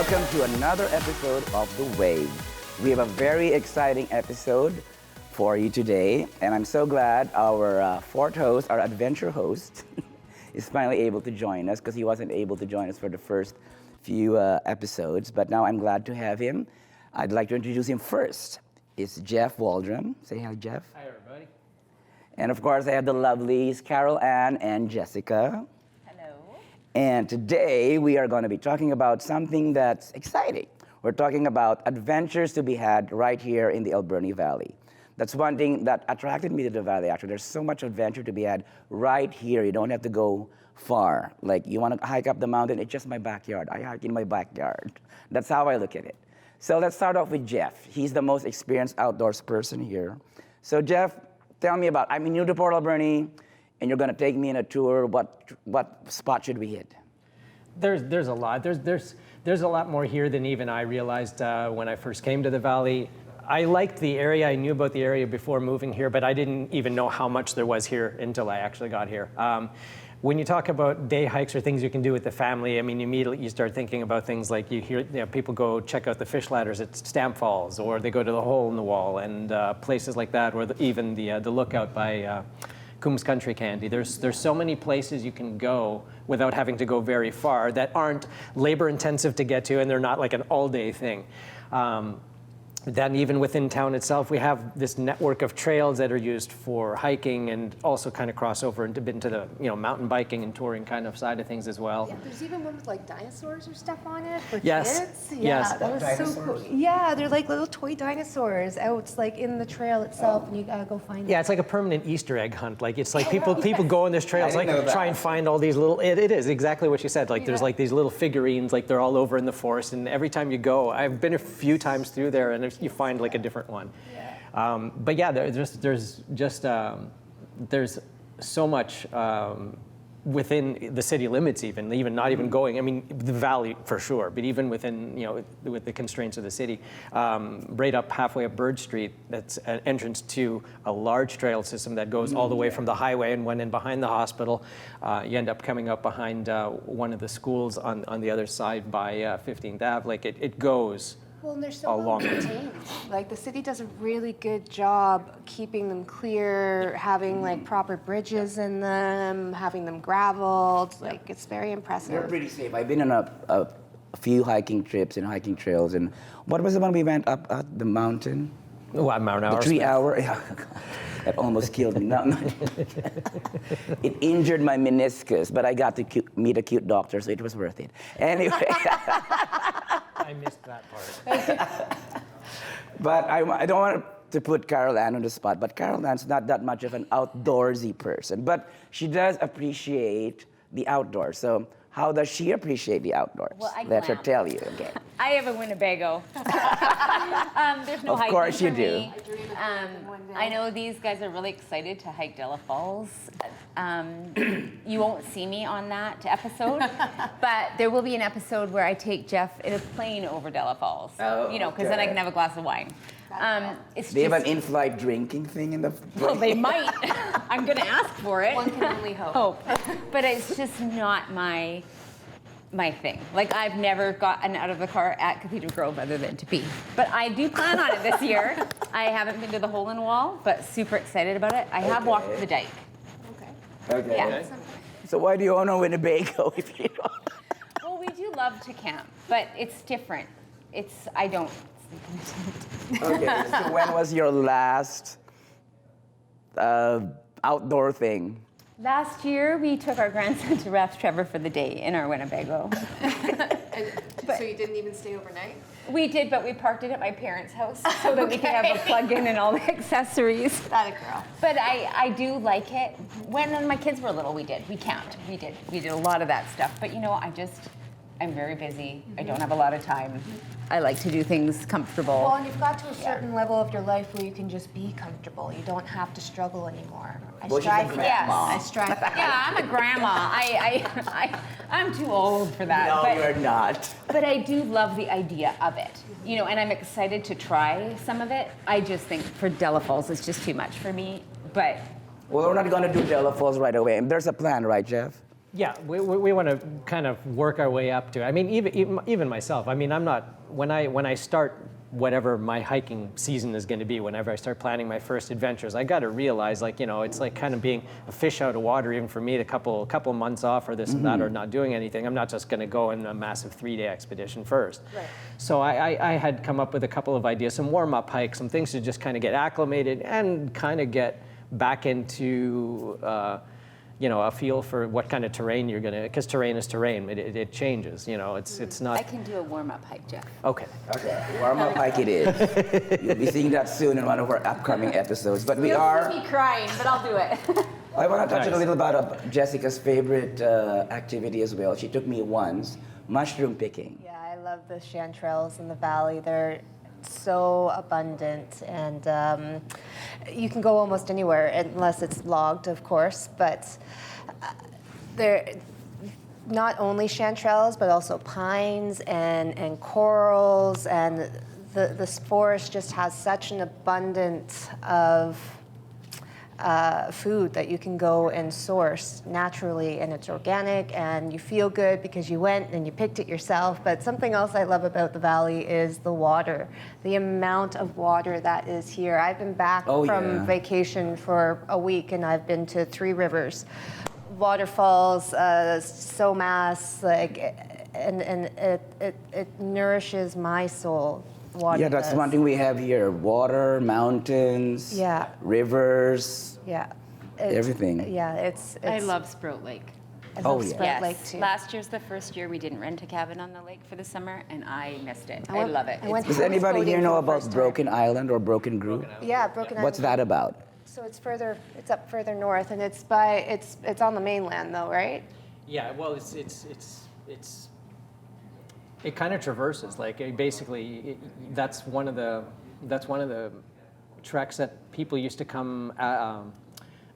welcome to another episode of The W.A.V.E. We have a very exciting episode for you today, and I'm so glad our fourth host, our adventure host, is finally able to join us because he wasn't able to join us for the first few episodes, but now I'm glad to have him. I'd like to introduce him first. It's Jeff Waldron. Say hi, Jeff. Hi, everybody. And of course, I have the lovelies Carol Ann and Jessica. Hello. And today we are going to be talking about something that's exciting. We're talking about adventures to be had right here in the Alberni Valley. That's one thing that attracted me to the valley, actually. There's so much adventure to be had right here. You don't have to go far. Like, you want to hike up the mountain, it's just my backyard. I hike in my backyard. That's how I look at it. So let's start off with Jeff. He's the most experienced outdoors person here. So Jeff, tell me about, I'm new to Port Alberni, and you're going to take me in a tour. What spot should we hit? There's a lot. There's a lot more here than even I realized when I first came to the valley. I liked the area. I knew about the area before moving here, but I didn't even know how much there was here until I actually got here. When you talk about day hikes or things you can do with the family, I mean, immediately you start thinking about things like you hear people go check out the fish ladders at Stamp Falls, or they go to the hole in the wall, and places like that, or even the lookout by Coombs Country Candy. There's so many places you can go without having to go very far that aren't labor intensive to get to, and they're not like an all-day thing. Then even within town itself, we have this network of trails that are used for hiking and also kind of cross over into the mountain biking and touring kind of side of things as well. Yeah, there's even one with like dinosaurs or stuff on it for Yes. kids. Yes. Yeah, that was so cool. Yeah, they're like little toy dinosaurs out like in the trail itself, and you gotta go find them. Yeah, it's like a permanent Easter egg hunt. Like it's like people go on this trail. It's I like didn't know that. try and find all these little. It is exactly what you said. Like there's like these little figurines. Like they're all over in the forest, and every time you go, I've been a few times through there, and you find like a different one. Yeah. But yeah, there's so much within the city limits, even not even going. I mean, the valley for sure, but even within with the constraints of the city, right up halfway up Bird Street, that's an entrance to a large trail system that goes all the way from the highway and went in behind the hospital. You end up coming up behind one of the schools on the other side by 15th Ave. Like it goes. Well, and they're so well maintained. Like the city does a really good job keeping them clear, having like proper bridges in them, having them graveled. Like it's very impressive. They're pretty safe. I've been on a few hiking trips and hiking trails. And what was the one we went up the mountain? What, Mount The 3 hour? Yeah, that almost killed me. No. It injured my meniscus, but I got to meet a cute doctor, so it was worth it. Anyway. I missed that part. But I don't want to put Carol Ann on the spot, but Carol Ann's not that much of an outdoorsy person, but she does appreciate the outdoors. So how does she appreciate the outdoors? Well, I Let her glam. tell you again. I have a Winnebago. There's no Of hiking course for you do. me. I know these guys are really excited to hike Della Falls. You won't see me on that episode, but there will be an episode where I take Jeff in a plane over Della Falls. Oh, Because then I okay. can have a glass of wine. It's They have just, an in-flight drinking thing in the well, they might. I'm going to ask for it. One can only hope. But it's just not my thing. Like, I've never gotten out of the car at Cathedral Grove other than to pee. But I do plan on it this year. I haven't been to the hole in the wall, but super excited about it. I have walked the dike. Okay. Yeah. So why do you own a Winnebago if you don't? Well, we do love to camp, but it's different. I don't. Okay, so when was your last outdoor thing? Last year, we took our grandson to Ralph Trevor for the day in our Winnebago. So you didn't even stay overnight? We did, but we parked it at my parents' house so that we could have a plug-in and all the accessories. That a girl. But I do like it. When my kids were little, we camped. We did a lot of that stuff. But I'm very busy. I don't have a lot of time. I like to do things comfortable. Well, and you've got to a certain level of your life where you can just be comfortable. You don't have to struggle anymore. I Well, she's strive a for grandma. that. I strive for that. Yeah, I'm a grandma. I'm too old for that. No, but, you're not. But I do love the idea of it, and I'm excited to try some of it. I just think for Della Falls, it's just too much for me. But Well, we're not going to do Della Falls right away. And there's a plan, right, Jeff? Yeah, we want to kind of work our way up to. I mean, even myself. I mean, I'm not when I start whatever my hiking season is going to be. Whenever I start planning my first adventures, I got to realize, like, you know, it's like kind of being a fish out of water. Even for me, a couple months off or this and that, or not doing anything. I'm not just going to go on a massive 3-day expedition first. Right. So I had come up with a couple of ideas, some warm-up hikes, some things to just kind of get acclimated and kind of get back into. You know, a feel for what kind of terrain you're gonna, because terrain is terrain. It changes. You know, it's not. I can do a warm-up hike, Jeff. Okay. Okay, warm-up hike it is. You'll be seeing that soon in one of our upcoming episodes. But we are. You'll see me crying, but I'll do it. I want to touch on a Nice. little about Jessica's favorite activity as well. She took me once, mushroom picking. Yeah, I love the chanterelles in the valley. They're so abundant, and you can go almost anywhere unless it's logged, of course. But they're not only chanterelles, but also pines and corals, and this forest just has such an abundance of food that you can go and source naturally, and it's organic, and you feel good because you went and you picked it yourself. But something else I love about the valley is the water, the amount of water that is here. I've been back from vacation for a week, and I've been to 3 rivers, waterfalls, Somas, like, and it nourishes my soul. Water Yeah, that's does. one thing we have here: water, mountains, rivers, everything. Yeah, it's I love Sprout Lake. I Oh, love yeah. Sprout Yes. Lake too. Last year's the first year we didn't rent a cabin on the lake for the summer, and I missed it. I went- love it. I went Does houseboating anybody here know for the about first time. Broken Island or Broken Group? Yeah, Broken Island. What's that about? So it's further, it's up further north, and it's on the mainland though, right? Yeah. Well, it kind of traverses. Like that's one of the treks that people used to come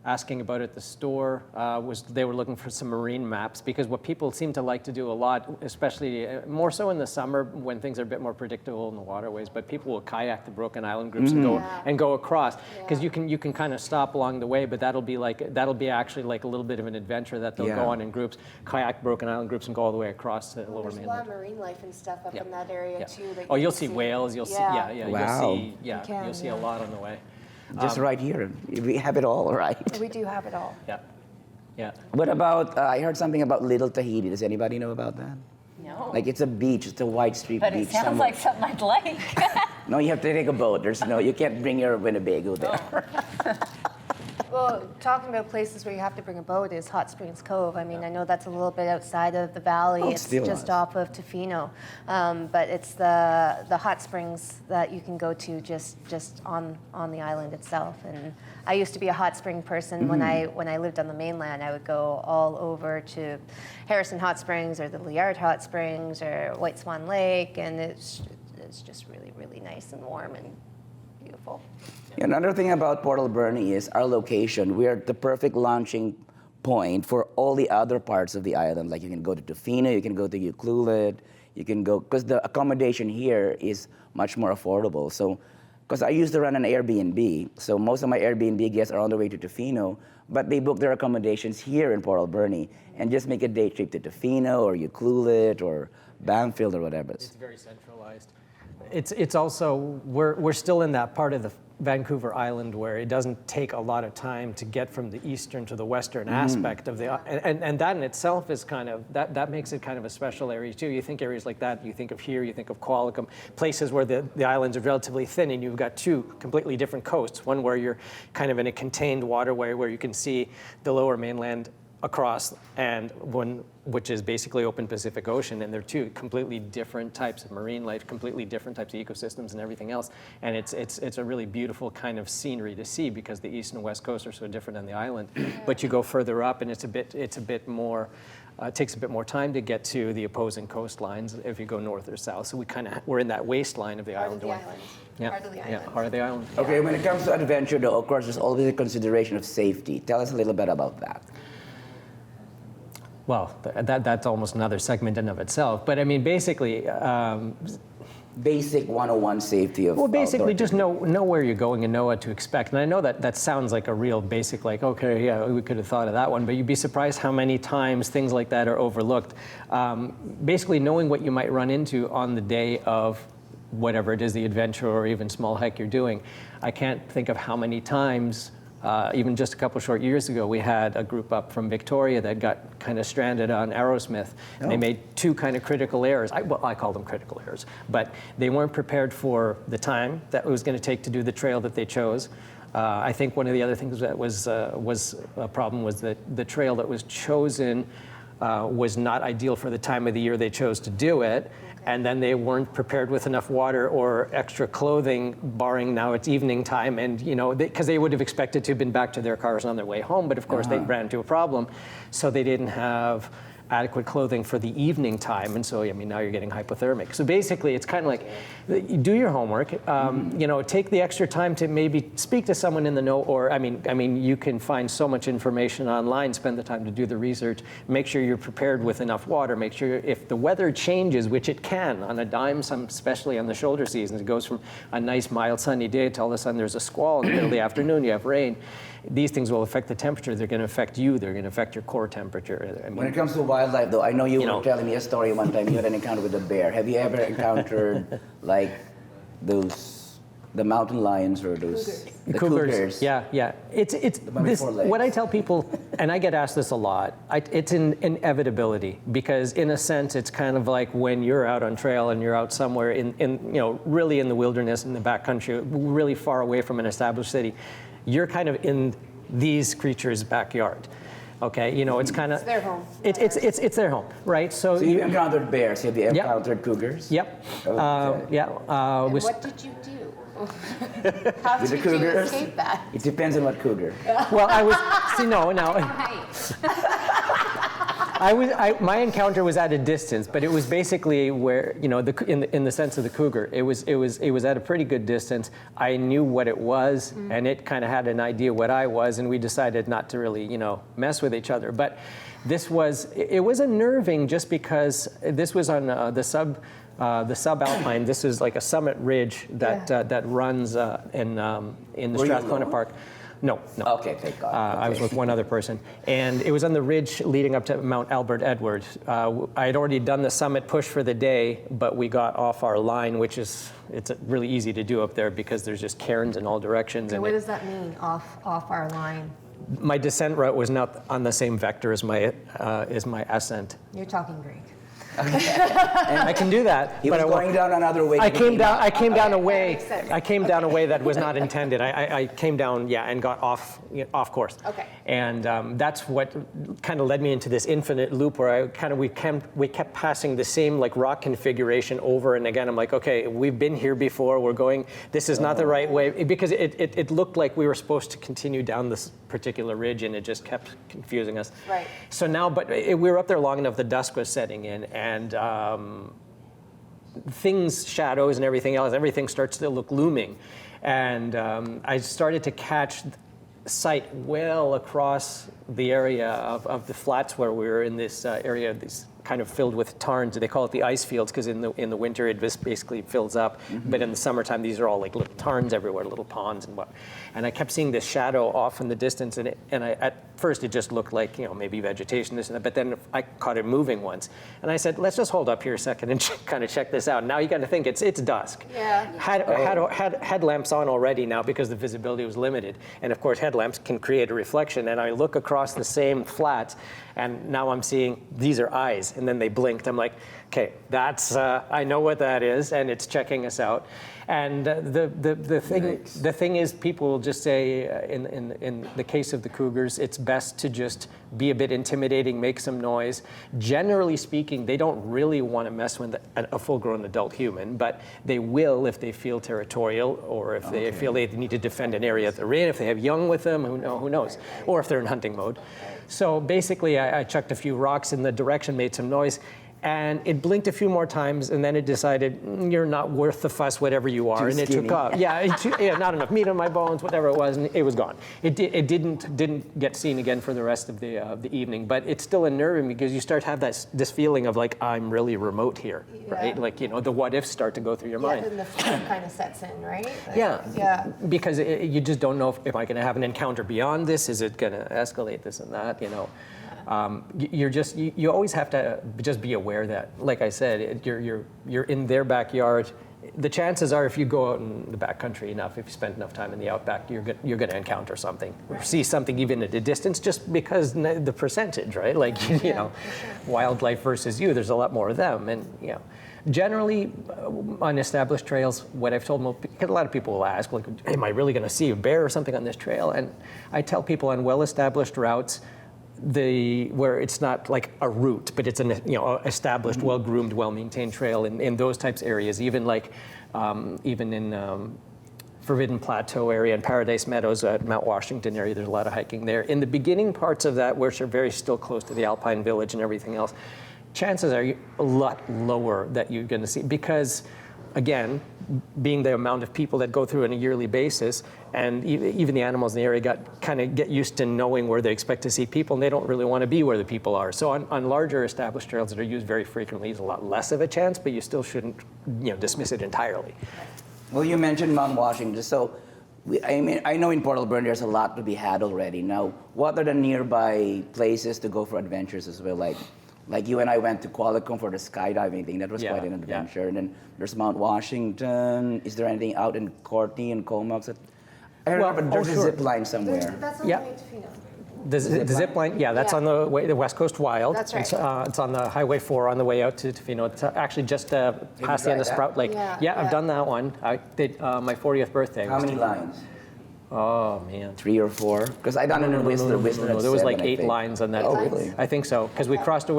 asking about at the store. Was they were looking for some marine maps, because what people seem to like to do a lot, especially more so in the summer when things are a bit more predictable in the waterways, but people will kayak the Broken Island groups and go across, because you can kind of stop along the way, but that'll be actually like a little bit of an adventure that they'll go on in groups, kayak Broken Island groups, and go all the way across the lower There's a lot mainland. of marine life and stuff up in that area too. That Oh, you you'll can see whales. You'll see, Wow. you'll see a lot on the way. Just right here. We have it all, right? We do have it all. Yeah, yeah. What about, I heard something about Little Tahiti. Does anybody know about that? No. Like, it's a beach, it's a white street But beach. it sounds somewhere. like something I'd like. No, you have to take a boat. You can't bring your Winnebago there. Well, talking about places where you have to bring a boat is Hot Springs Cove. I mean, I know that's a little bit outside of the valley. Oh, It's still just is. off of Tofino, but it's the hot springs that you can go to just on the island itself. And I used to be a hot spring person. When I lived on the mainland, I would go all over to Harrison Hot Springs or the Liard Hot Springs or White Swan Lake, and it's just really, really nice and warm and beautiful. Another thing about Port Alberni is our location. We are the perfect launching point for all the other parts of the island. Like, you can go to Tofino, you can go to Ucluelet, you can go, because the accommodation here is much more affordable. So, because I used to run an Airbnb, so most of my Airbnb guests are on their way to Tofino, but they book their accommodations here in Port Alberni and just make a day trip to Tofino or Ucluelet or Bamfield or whatever. It's very centralized. It's also, we're still in that part of the Vancouver Island where it doesn't take a lot of time to get from the eastern to the western aspect of the, and that in itself is kind of, that makes it kind of a special area too. You think areas like that, you think of here, you think of Qualicum, places where the islands are relatively thin and you've got 2 completely different coasts, one where you're kind of in a contained waterway where you can see the lower mainland across, and one which is basically open Pacific Ocean, and they're 2 completely different types of marine life, completely different types of ecosystems and everything else. And it's a really beautiful kind of scenery to see, because the east and west coast are so different on the island. But you go further up, and it's a bit more. It takes a bit more time to get to the opposing coastlines if you go north or south. So we're in that waistline of the island. Heart of the island. Yeah, Heart of the yeah, island. heart of the island. Okay, when it comes to adventure, though, of course, there's always a consideration of safety. Tell us a little bit about that. Well, that's almost another segment in of itself. But I mean, basically, basic 101 safety of Well, basically, outdoor just know where you're going and know what to expect. And I know that sounds like a real basic, like, okay, yeah, we could have thought of that one, but you'd be surprised how many times things like that are overlooked. Basically, knowing what you might run into on the day of whatever it is, the adventure or even small hike you're doing. I can't think of how many times, even just a couple short years ago, we had a group up from Victoria that got kind of stranded on Arrowsmith. Oh. They made two kind of critical errors. I call them critical errors, but they weren't prepared for the time that it was going to take to do the trail that they chose. I think one of the other things that was a problem was that the trail that was chosen was not ideal for the time of the year they chose to do it. And then they weren't prepared with enough water or extra clothing, barring now it's evening time, and because they would have expected to have been back to their cars on their way home, but of course they ran into a problem, so they didn't have adequate clothing for the evening time, and so now you're getting hypothermic. So basically, it's kind of like, do your homework. Take the extra time to maybe speak to someone in the know. Or I mean, you can find so much information online. Spend the time to do the research. Make sure you're prepared with enough water. Make sure if the weather changes, which it can on a dime, especially on the shoulder seasons, it goes from a nice mild sunny day to all of a sudden there's a squall in the middle of the afternoon. You have rain. These things will affect the temperature. They're going to affect you. They're going to affect your core temperature. When it comes to wildlife, though, I know you were telling me a story one time. You had an encounter with a bear. Have you ever encountered like the mountain lions or those cougars? Yeah. It's this, what I tell people, and I get asked this a lot. It's an inevitability, because in a sense, it's kind of like when you're out on trail and you're out somewhere in really in the wilderness, in the backcountry, really far away from an established city. You're kind of in these creatures' backyard. Okay, it's kind of... It's their home. It's their home, right? So you encountered bears. Have you encountered cougars? Yep. Okay. And what did you do? How did you escape that? It depends on what cougar. Well, my encounter was at a distance, but it was basically where, in the sense of the cougar, it was at a pretty good distance. I knew what it was, and it kind of had an idea what I was, and we decided not to really, mess with each other. But it was unnerving, just because this was on the subalpine. This is like a summit ridge that runs in the Strathcona Park. No. Okay, thank God. I was with one other person, and it was on the ridge leading up to Mount Albert Edward. I had already done the summit push for the day, but we got off our line, which it's really easy to do up there because there's just cairns in all directions. So what does that mean, off our line? My descent route was not on the same vector as my ascent. You're talking Greek. I can do that. He was going down another way. I came down a way that was not intended. I came down, and got off course. Okay. And that's what kind of led me into this infinite loop where we kept passing the same like rock configuration over and again. I'm like, okay, we've been here before. We're going. This is not the right way, because it looked like we were supposed to continue down this particular ridge, and it just kept confusing us. Right. So now, we were up there long enough. The dusk was setting in, and shadows and everything starts to look looming. And I started to catch sight well across the area of the flats where we were in this area, this kind of filled with tarns. They call it the ice fields, because in the winter it just basically fills up. But in the summertime, these are all like little tarns everywhere, little ponds and what. And I kept seeing this shadow off in the distance, and at first it just looked like maybe vegetation, this and that. But then I caught it moving once, and I said, let's just hold up here a second and kind of check this out. Now you got to think it's dusk. Yeah. Had headlamps on already now because the visibility was limited, and of course headlamps can create a reflection. And I look across the same flats, and now I'm seeing these are eyes, and then they blinked. I'm like, okay, that's I know what that is, and it's checking us out. And the thing is, people will just say, in the case of the cougars, it's best to just be a bit intimidating, make some noise. Generally speaking, they don't really want to mess with a full-grown adult human, but they will if they feel territorial, or if they feel they need to defend an area they're in, if they have young with them, who knows, or if they're in hunting mode. So basically, I chucked a few rocks in the direction, made some noise, And it blinked a few more times, and then it decided, you're not worth the fuss, whatever you are, and it took off. Yeah, not enough meat on my bones, whatever it was, and it was gone. It didn't get seen again for the rest of the evening, but it's still unnerving because you start to have this feeling of like, I'm really remote here, right? Like, the what ifs start to go through your mind. Yeah, then the fear kind of sets in, right? Like, yeah, because you just don't know if I going to have an encounter beyond this, is it going to escalate this and that, you always have to just be aware that, like I said, you're in their backyard. The chances are, if you go out in the backcountry enough, if you spend enough time in the outback, you're going to encounter something, or see something even at a distance, just because the percentage, right? Like, wildlife versus you, there's a lot more of them, and generally, on established trails, what I've told because a lot of people will ask, like, am I really going to see a bear or something on this trail? And I tell people on well-established routes, where it's not like a route, but it's an established, well-groomed, well-maintained trail in those types of areas, even like even in Forbidden Plateau area and Paradise Meadows at Mount Washington area, there's a lot of hiking there. In the beginning parts of that, which are very still close to the Alpine Village and everything else, chances are a lot lower that you're going to see, because again, being the amount of people that go through on a yearly basis, and even the animals in the area get used to knowing where they expect to see people, and they don't really want to be where the people are. So on larger established trails that are used very frequently, there's a lot less of a chance, but you still shouldn't dismiss it entirely. Well, you mentioned Mount Washington, so I know in Port Alberni there's a lot to be had already. Now, what are the nearby places to go for adventures as well? Like you and I went to Qualicum for the skydiving thing. That was quite an adventure. Yeah. And then there's Mount Washington. Is there anything out in Courtney and Comox? I remember there's a zip line somewhere. That's on the way to Fino. The zip line, that's on the way, the West Coast Wild. That's right. It's on the Highway 4 on the way out to Tofino. It's actually just past the end of Sprout Lake. I've done that one. I did my 40th birthday. How many lines? Oh man, 3 or 4? Because I done it in Whistler. Whistler there was like 8 lines on that. Oh, really? I think so, because we crossed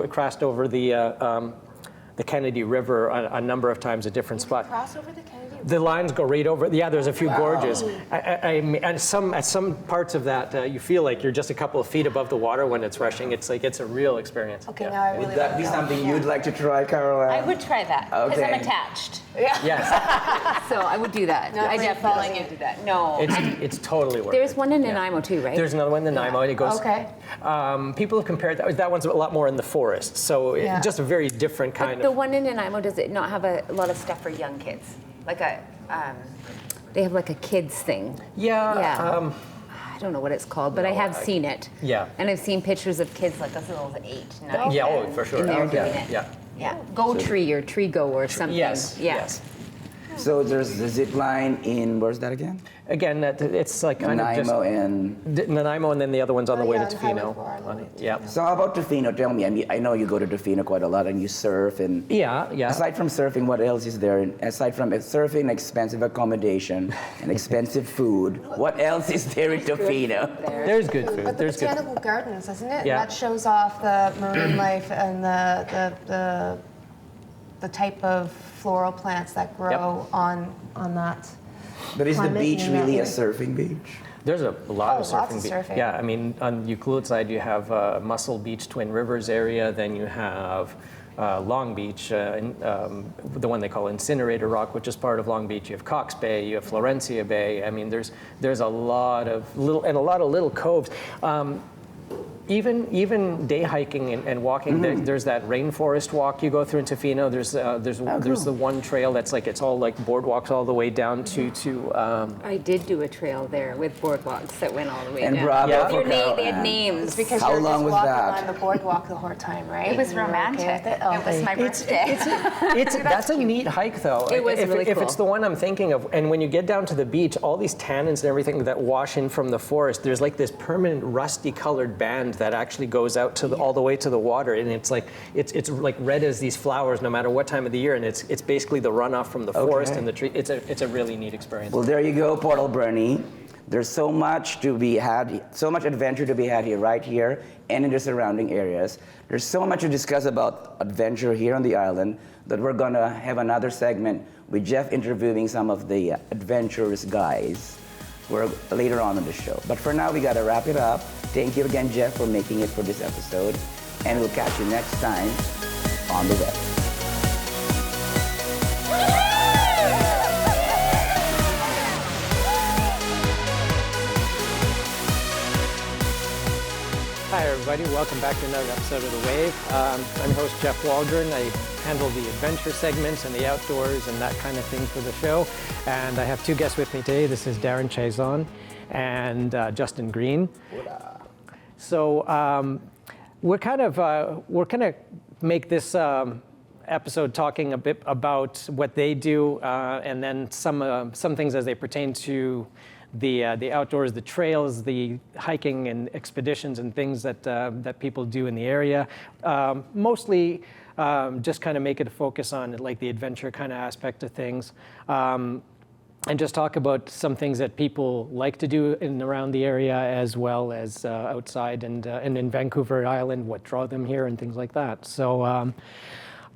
over the Kennedy River a number of times at different spots. Cross over the Kennedy River? The lines go right over. Yeah, there's a few gorges. And at some parts of that, you feel like you're just a couple of feet above the water when it's rushing. It's a real experience. Okay, now I really Would that be something you'd like to try, Caroline? I would try that, because I'm attached. Yeah. Yes. So I would do that. I definitely would do that. No. It's totally worth it. There's one in Nanaimo too, right? There's another one in Nanaimo. It goes. Okay. People have compared that. That one's a lot more in the forest, so just a very different kind of. The one in Nanaimo, does it not have a lot of stuff for young kids? Like they have like a kids thing. Yeah. I don't know what it's called, but I have seen it. Yeah. And I've seen pictures of kids like as little as 8, 9. Yeah, oh, for sure. And they're doing it. Yeah. Go Tree or Tree Go or something. Yes. Yeah. Yes. So there's the zip line in, where's that again? Again, it's like kind Nanaimo of and... Nanaimo, and then the other one's on the way to Tofino. Yeah. So how about Tofino? Tell me, I know you go to Tofino quite a lot and you surf and... Yeah. Aside from surfing, what else is there? Aside from surfing, expensive accommodation and expensive food, what else is there in Tofino? There's good food. But the There's botanical gardens, isn't it? Yeah. That shows off the marine life and the type of floral plants that grow on that. But is the climate beach in that really a area. surfing beach? There's a lot of lots surfing. of surfing. Yeah, I mean, on Ucluelet side, you have Muscle Beach, Twin Rivers area. Then you have Long Beach, the one they call Incinerator Rock, which is part of Long Beach. You have Cox Bay, you have Florencia Bay. I mean, there's a lot of little coves. Even day hiking and walking, there's that rainforest walk you go through in Tofino. There's the one trail that's like, it's all like boardwalks all the way down to I did do a trail there with boardwalks that went all the way And down. bravo for They had Caroline. names. Because How you're long just was walking that? on the boardwalk the whole time, right? It was And you were okay romantic. with It was my birthday. That's a neat hike though. It was if really If cool. it's the one I'm thinking of, and when you get down to the beach, all these tannins and everything that wash in from the forest, there's like this permanent rusty colored band that actually goes out to all the way to the water, and it's like red as these flowers no matter what time of the year, and it's basically the runoff from the forest and the tree. It's a really neat experience. Well, there you go, Port Alberni. There's so much to be had, so much adventure to be had here, right here, and in the surrounding areas. There's so much to discuss about adventure here on the island that we're gonna have another segment with Jeff interviewing some of the adventurous guys later on in the show. But for now, we gotta wrap it up. Thank you again, Jeff, for making it for this episode, and we'll catch you next time on the way. Hi everybody, welcome back to another episode of The W.A.V.E. I'm your host Jeff Waldron. I handle the adventure segments and the outdoors and that kind of thing for the show. And I have two guests with me today. This is Don Tecson and Justin Green. So we're kind of make this episode talking a bit about what they do and then some things as they pertain to the outdoors, the trails, the hiking and expeditions and things that people do in the area. Mostly just kind of make it a focus on like the adventure kind of aspect of things. And just talk about some things that people like to do in and around the area as well as outside and in Vancouver Island, what draw them here and things like that. So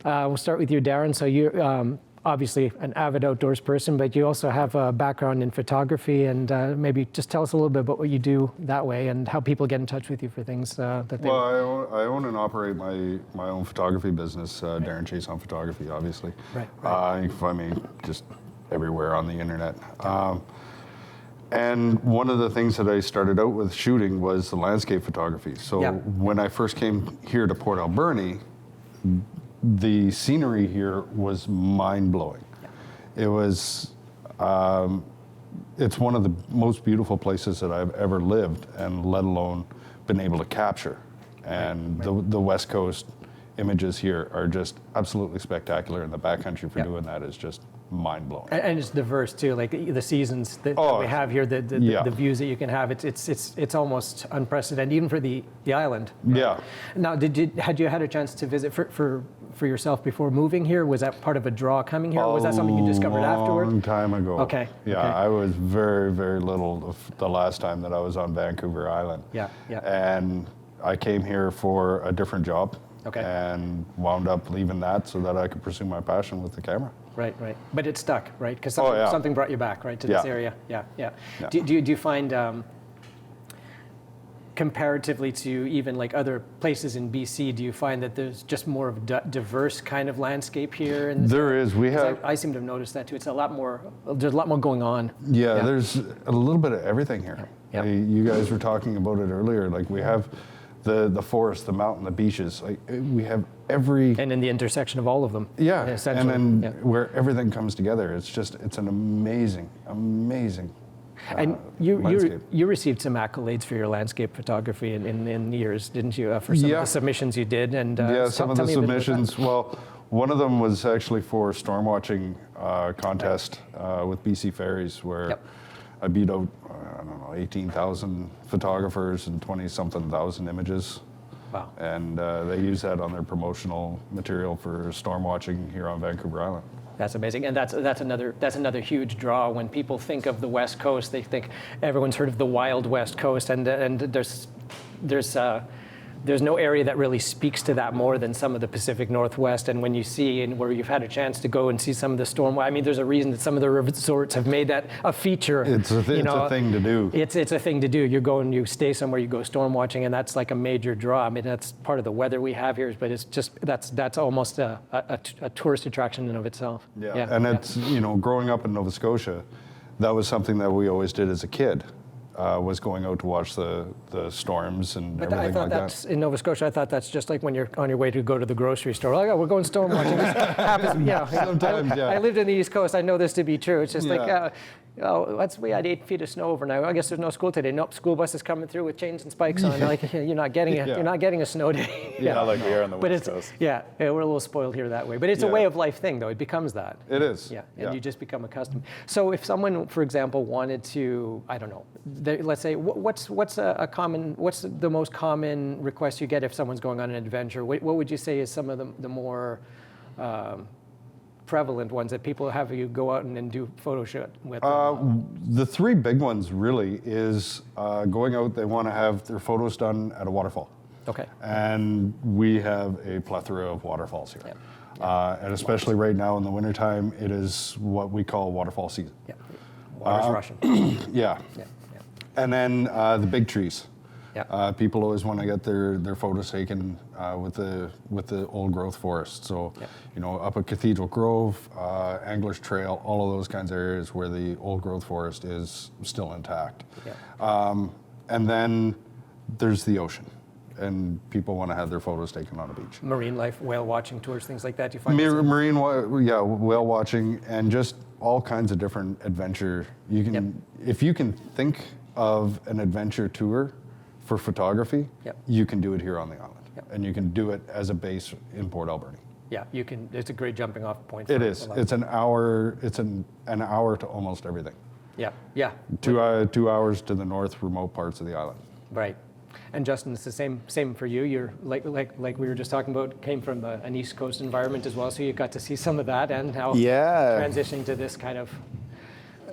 we'll start with you, Darren. So you're obviously an avid outdoors person, but you also have a background in photography, and maybe just tell us a little bit about what you do that way and how people get in touch with you for things that they... Well, I own and operate my own photography business, Darren Tecson Photography, obviously. Right. You can find me just everywhere on the internet. And one of the things that I started out with shooting was the landscape photography. So when I first came here to Port Alberni, the scenery here was mind-blowing. It was, it's one of the most beautiful places that I've ever lived, and let alone been able to capture. And the West Coast images here are just absolutely spectacular, and the backcountry for doing that is just mind-blowing. And it's diverse too, like the seasons that we have here, the views that you can have. It's almost unprecedented, even for the island. Yeah. Now, had you had a chance to visit for yourself before moving here? Was that part of a draw coming here, or was that something you discovered afterward? A long time ago. Okay. Yeah, okay. I was very, very little the last time that I was on Vancouver Island. Yeah. And I came here for a different job. Okay. And wound up leaving that so that I could pursue my passion with the camera. Right. But it stuck, right? Because something brought you back, right, to this area. Yeah. Do you find, comparatively to even like other places in BC, do you find that there's just more of a diverse kind of landscape here? There is. I seem to have noticed that too. It's a lot more. There's a lot more going on. Yeah, there's a little bit of everything here. Yeah. You guys were talking about it earlier. Like we have the forest, the mountain, the beaches. Like we have every. And in the intersection of all of them. Yeah, essentially. and then where everything comes together, it's an amazing. And you landscape. you received some accolades for your landscape photography in years, didn't you? For some of the submissions you did, and some of the submissions. Well, one of them was actually for storm watching contest with BC Ferries, where I beat out 18,000 photographers and 20-something thousand images. Wow! And they use that on their promotional material for storm watching here on Vancouver Island. That's amazing, and that's another huge draw. When people think of the West Coast, they think everyone's heard of the wild West Coast, and there's no area that really speaks to that more than some of the Pacific Northwest. And when you see and where you've had a chance to go and see some of the storm, I mean, there's a reason that some of the resorts have made that a feature. It's a thing to do. It's a thing to do. You stay somewhere, you go storm watching, and that's like a major draw. I mean, that's part of the weather we have here, but it's just that's almost a tourist attraction in of itself. Yeah. And it's growing up in Nova Scotia, that was something that we always did as a kid. Was going out to watch the storms and everything I thought like that's that. in Nova Scotia. I thought that's just like when you're on your way to go to the grocery store. Like, we're going storm watching. This happens. Sometimes, I lived in the East Coast. I know this to be true. It's just like, we had 8 feet of snow overnight. I guess there's no school today. Nope, school bus is coming through with chains and spikes on. Like, you're not getting a snow day. Not like we are on the West Coast. Yeah, we're a little spoiled here that way. But it's a way of life thing, though. It becomes that. It is. Yeah, and you just become accustomed. So if someone, for example, wanted to, I don't know, let's say, what's the most common request you get if someone's going on an adventure? What would you say is some of the more prevalent ones that people have you go out and do photo shoot with? The three big ones really is going out. They want to have their photos done at a waterfall. Okay. And we have a plethora of waterfalls here. And especially right now in the wintertime, it is what we call waterfall season. Yeah. Water's rushing. Yeah. And then the big trees. Yeah. People always want to get their photos taken with the old growth forest. So, you know, up at Cathedral Grove, Anglers Trail, all of those kinds of areas where the old growth forest is still intact. Yeah. And then there's the ocean, and people want to have their photos taken on a beach. Marine life, whale watching tours, things like that. You find Whale watching, and just all kinds of different adventure. You can, if you can think of an adventure tour for photography, you can do it here on the island, and you can do it as a base in Port Alberni. Yeah, you can. It's a great jumping off point. It is. It's an hour. It's an hour to almost everything. Yeah, yeah. 2 hours to the north remote parts of the island. Right. And Justin, it's the same for you. You're like we were just talking about, came from an East Coast environment as well, so you got to see some of that and how transitioning to this kind of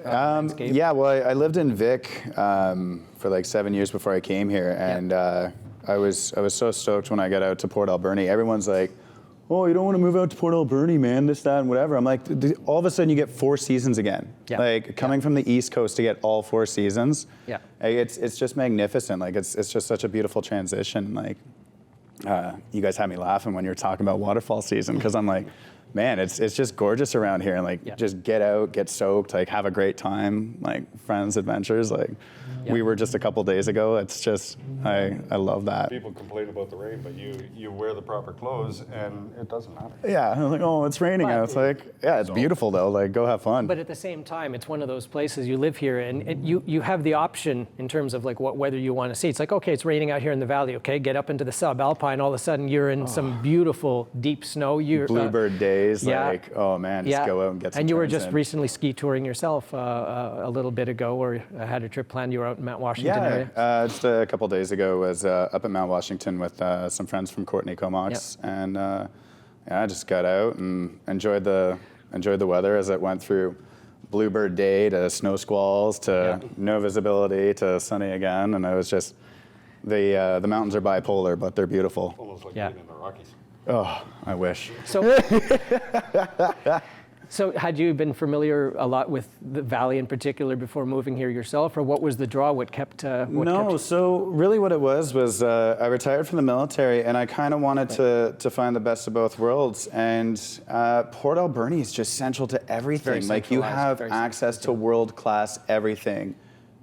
landscape. Yeah, well, I lived in Vic for like 7 years before I came here, and I was so stoked when I got out to Port Alberni. Everyone's like, "Oh, you don't want to move out to Port Alberni, man, this, that, and whatever." I'm like, all of a sudden you get 4 seasons again. Yeah. Like coming from the East Coast to get all 4 seasons. Yeah. It's just magnificent. Like it's just such a beautiful transition. Like you guys had me laughing when you were talking about waterfall season, because I'm like, man, it's just gorgeous around here, and like just get out, get soaked, like have a great time, like friends, adventures. Like we were just a couple days ago. It's just I love that. People complain about the rain, but you wear the proper clothes and it doesn't matter. Yeah, I'm like, oh, it's raining out. It's like, yeah, it's beautiful though. Like, go have fun. But at the same time, it's one of those places, you live here, and you have the option in terms of like what weather you want to see. It's like, okay, it's raining out here in the valley. Okay, get up into the subalpine. All of a sudden, you're in some beautiful deep snow. You're Bluebird days, like, oh man, just go out and get some. And you were turns just in. recently ski touring yourself a little bit ago, or had a trip planned. You were out in Mount Washington area. Just a couple days ago was up at Mount Washington with some friends from Courtney Comox, and I just got out and enjoyed the weather as it went through Bluebird day to snow squalls to no visibility to sunny again, and it was just the mountains are bipolar, but they're beautiful. Almost like being in the Rockies. Oh, I wish. So had you been familiar a lot with the valley in particular before moving here yourself, or what was the draw? What kept? So really what it was I retired from the military, and I kind of wanted to find the best of both worlds. And Port Alberni is just central to everything. Like you have access to world-class everything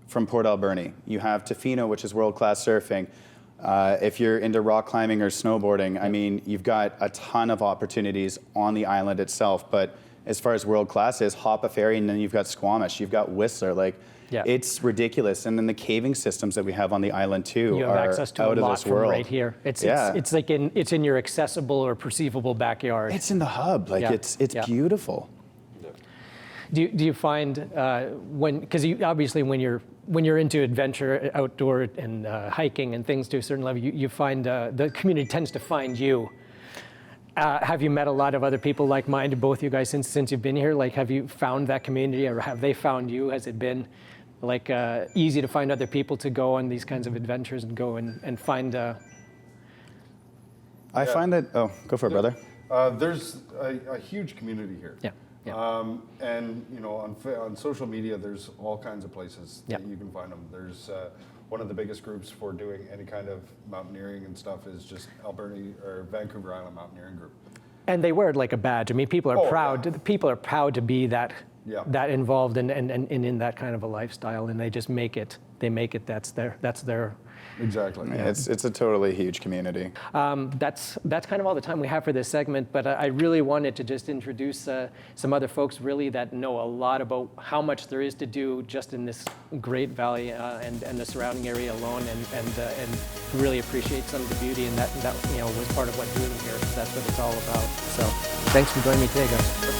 from Port Alberni. You have Tofino, which is world-class surfing. If you're into rock climbing or snowboarding, I mean, you've got a ton of opportunities on the island itself. But as far as world class is, hop a ferry, and then you've got Squamish, you've got Whistler. Like, it's ridiculous. And then the caving systems that we have on the island too you have are access to out a of lot this from world. right here. It's like it's in your accessible or perceivable backyard. It's in the hub. Like it's beautiful. Do you find because obviously when you're into adventure, outdoor and hiking and things to a certain level, you find the community tends to find you. Have you met a lot of other people like-minded, both you guys, since you've been here? Like, have you found that community, or have they found you? Has it been like easy to find other people to go on these kinds of adventures and go and find? I find that. Oh, go for it, brother. There's a huge community here. And you know, on social media, there's all kinds of places that you can find them. There's one of the biggest groups for doing any kind of mountaineering and stuff is just Alberni or Vancouver Island Mountaineering Group. And they wear it like a badge. I mean, people are proud. Yeah. People are proud to be that involved and in that kind of a lifestyle, and they just make it. They make it. That's their. Exactly. Yeah. It's a totally huge community. That's kind of all the time we have for this segment, but I really wanted to just introduce some other folks really that know a lot about how much there is to do just in this great valley and the surrounding area alone, and really appreciate some of the beauty, and that was part of what doing here. That's what it's all about. So thanks for joining me today, guys.